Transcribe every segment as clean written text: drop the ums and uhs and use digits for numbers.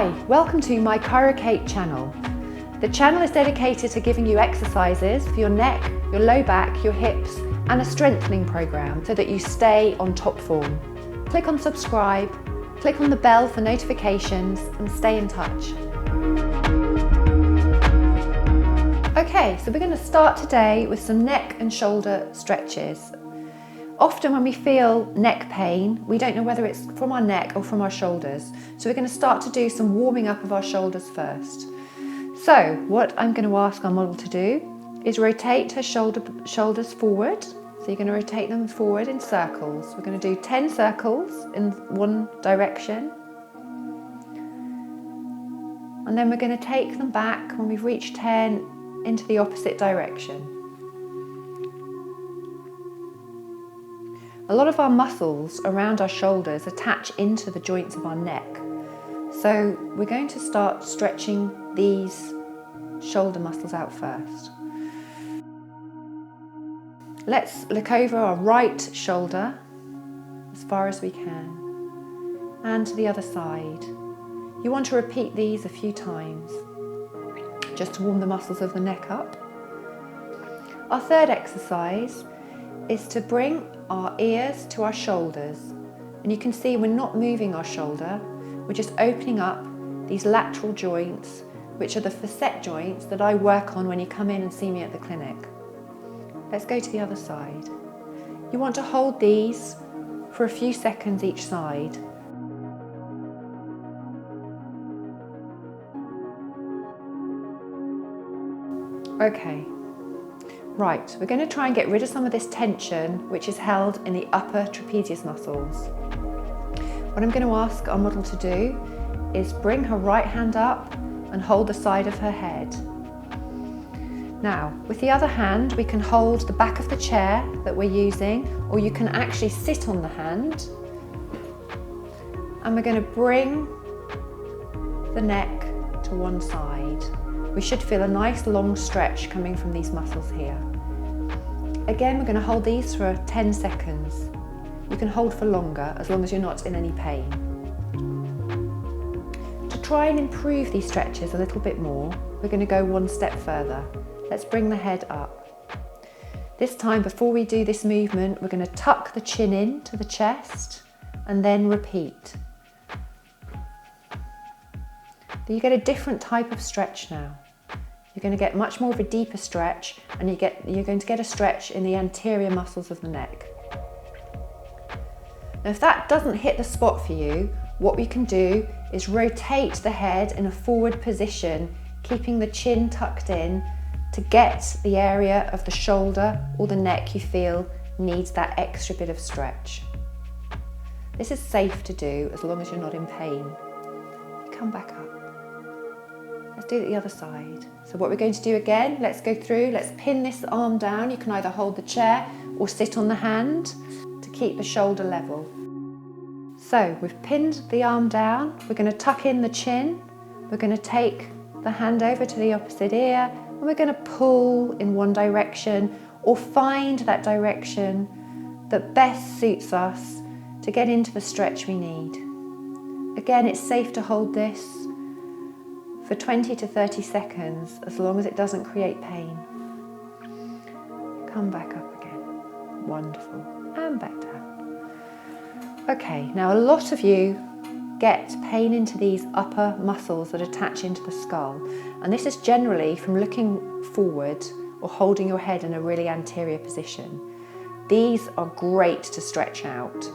Hi, welcome to my ChiroKate channel. The channel is dedicated to giving you exercises for your neck, your low back, your hips, and a strengthening program so that you stay on top form. Click on subscribe, click on the bell for notifications, and stay in touch. Okay, so we're going to start today with some neck and shoulder stretches. Often when we feel neck pain, we don't know whether it's from our neck or from our shoulders. So we're going to start to do some warming up of our shoulders first. So what I'm going to ask our model to do is rotate her shoulders forward. So you're going to rotate them forward in circles. We're going to do 10 circles in one direction. And then we're going to take them back when we've reached 10 into the opposite direction. A lot of our muscles around our shoulders attach into the joints of our neck. So we're going to start stretching these shoulder muscles out first. Let's look over our right shoulder as far as we can and to the other side. You want to repeat these a few times just to warm the muscles of the neck up. Our third exercise is to bring our ears to our shoulders, and you can see we're not moving our shoulder, we're just opening up these lateral joints, which are the facet joints that I work on when you come in and see me at the clinic. Let's go to the other side. You want to hold these for a few seconds each side. Okay. Right, we're going to try and get rid of some of this tension which is held in the upper trapezius muscles. What I'm going to ask our model to do is bring her right hand up and hold the side of her head. Now, with the other hand, we can hold the back of the chair that we're using, or you can actually sit on the hand. And we're going to bring the neck to one side. We should feel a nice long stretch coming from these muscles here. Again, we're going to hold these for 10 seconds. You can hold for longer as long as you're not in any pain. To try and improve these stretches a little bit more, we're going to go one step further. Let's bring the head up. This time, before we do this movement, we're going to tuck the chin in to the chest and then repeat. You get a different type of stretch now. You're going to get much more of a deeper stretch, and you're going to get a stretch in the anterior muscles of the neck. Now, if that doesn't hit the spot for you, what we can do is rotate the head in a forward position, keeping the chin tucked in to get the area of the shoulder or the neck you feel needs that extra bit of stretch. This is safe to do as long as you're not in pain. Come back up. Let's do the other side. So what we're going to do again, let's go through, let's pin this arm down. You can either hold the chair or sit on the hand to keep the shoulder level. So we've pinned the arm down, we're going to tuck in the chin, we're going to take the hand over to the opposite ear, and we're going to pull in one direction or find that direction that best suits us to get into the stretch we need. Again, it's safe to hold this for 20 to 30 seconds, as long as it doesn't create pain. Come back up again. Wonderful. And back down. Okay, now a lot of you get pain into these upper muscles that attach into the skull. And this is generally from looking forward or holding your head in a really anterior position. These are great to stretch out.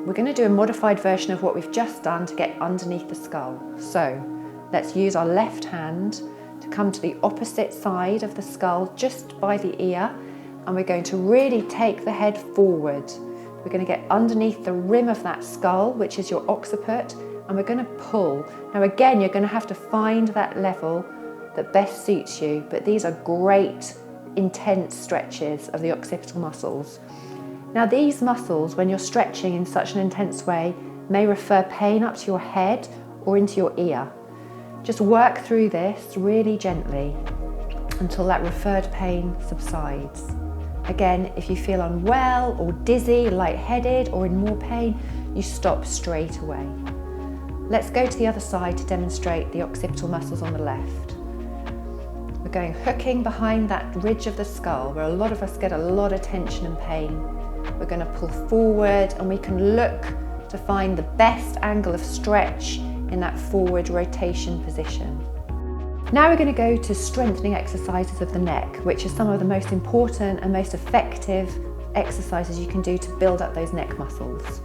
We're going to do a modified version of what we've just done to get underneath the skull. So let's use our left hand to come to the opposite side of the skull, just by the ear, and we're going to really take the head forward. We're going to get underneath the rim of that skull, which is your occiput, and we're going to pull. Now again, you're going to have to find that level that best suits you, but these are great, intense stretches of the occipital muscles. Now these muscles, when you're stretching in such an intense way, may refer pain up to your head or into your ear. Just work through this really gently until that referred pain subsides. Again, if you feel unwell or dizzy, lightheaded or in more pain, you stop straight away. Let's go to the other side to demonstrate the occipital muscles on the left. We're going hooking behind that ridge of the skull where a lot of us get a lot of tension and pain. We're going to pull forward, and we can look to find the best angle of stretch in that forward rotation position. Now we're going to go to strengthening exercises of the neck, which are some of the most important and most effective exercises you can do to build up those neck muscles.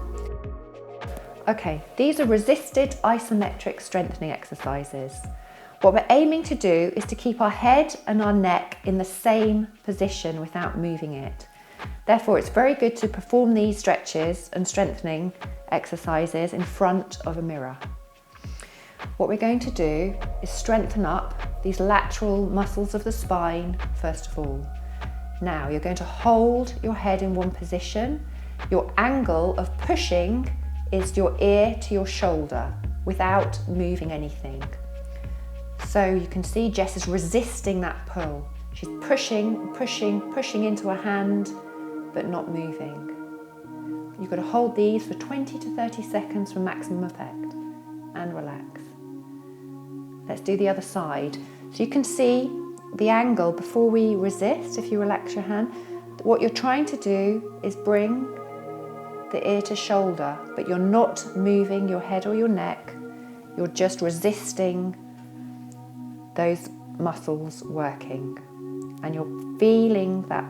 Okay, these are resisted isometric strengthening exercises. What we're aiming to do is to keep our head and our neck in the same position without moving it. Therefore, it's very good to perform these stretches and strengthening exercises in front of a mirror. What we're going to do is strengthen up these lateral muscles of the spine first of all. Now you're going to hold your head in one position. Your angle of pushing is your ear to your shoulder without moving anything. So you can see Jess is resisting that pull. She's pushing into her hand, but not moving. You've got to hold these for 20 to 30 seconds for maximum effect and relax. Let's do the other side. So you can see the angle before we resist. If you relax your hand, what you're trying to do is bring the ear to shoulder, but you're not moving your head or your neck. You're just resisting those muscles working, and you're feeling that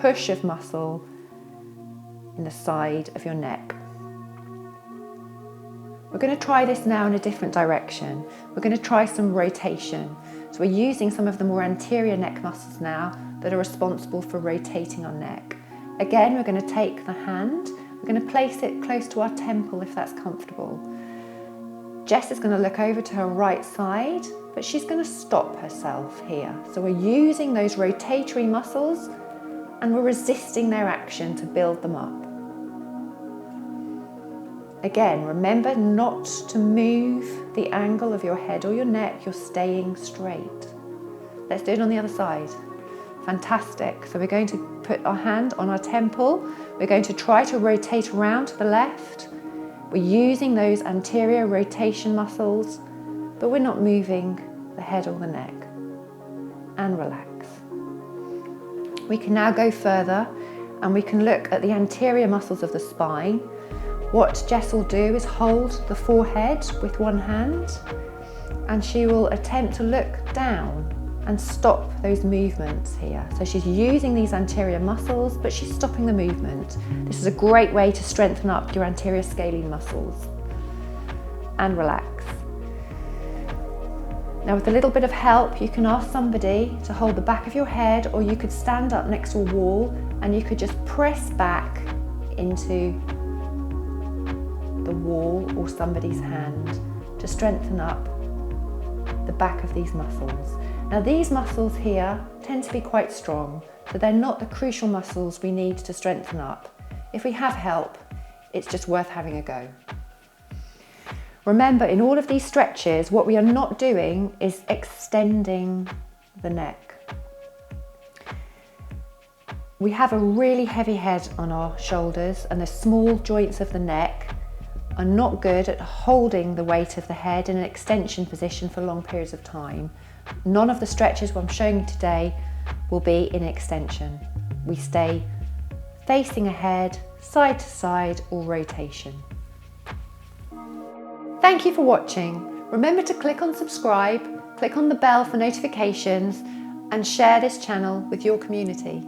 push of muscle in the side of your neck. We're going to try this now in a different direction. We're going to try some rotation. So we're using some of the more anterior neck muscles now that are responsible for rotating our neck. Again, we're going to take the hand, we're going to place it close to our temple if that's comfortable. Jess is going to look over to her right side, but she's going to stop herself here. So we're using those rotatory muscles and we're resisting their action to build them up. Again, remember not to move the angle of your head or your neck, you're staying straight. Let's do it on the other side. Fantastic. So we're going to put our hand on our temple. We're going to try to rotate around to the left. We're using those anterior rotation muscles, but we're not moving the head or the neck. And relax. We can now go further and we can look at the anterior muscles of the spine. What Jess will do is hold the forehead with one hand, and she will attempt to look down and stop those movements here. So she's using these anterior muscles, but she's stopping the movement. This is a great way to strengthen up your anterior scalene muscles. And relax. Now with a little bit of help, you can ask somebody to hold the back of your head, or you could stand up next to a wall and you could just press back into the wall or somebody's hand to strengthen up the back of these muscles. Now these muscles here tend to be quite strong, so they're not the crucial muscles we need to strengthen up. If we have help, it's just worth having a go. Remember, in all of these stretches, what we are not doing is extending the neck. We have a really heavy head on our shoulders, and the small joints of the neck are not good at holding the weight of the head in an extension position for long periods of time. None of the stretches I'm showing you today will be in extension. We stay facing ahead, side to side, or rotation. Thank you for watching. Remember to click on subscribe, click on the bell for notifications, and share this channel with your community.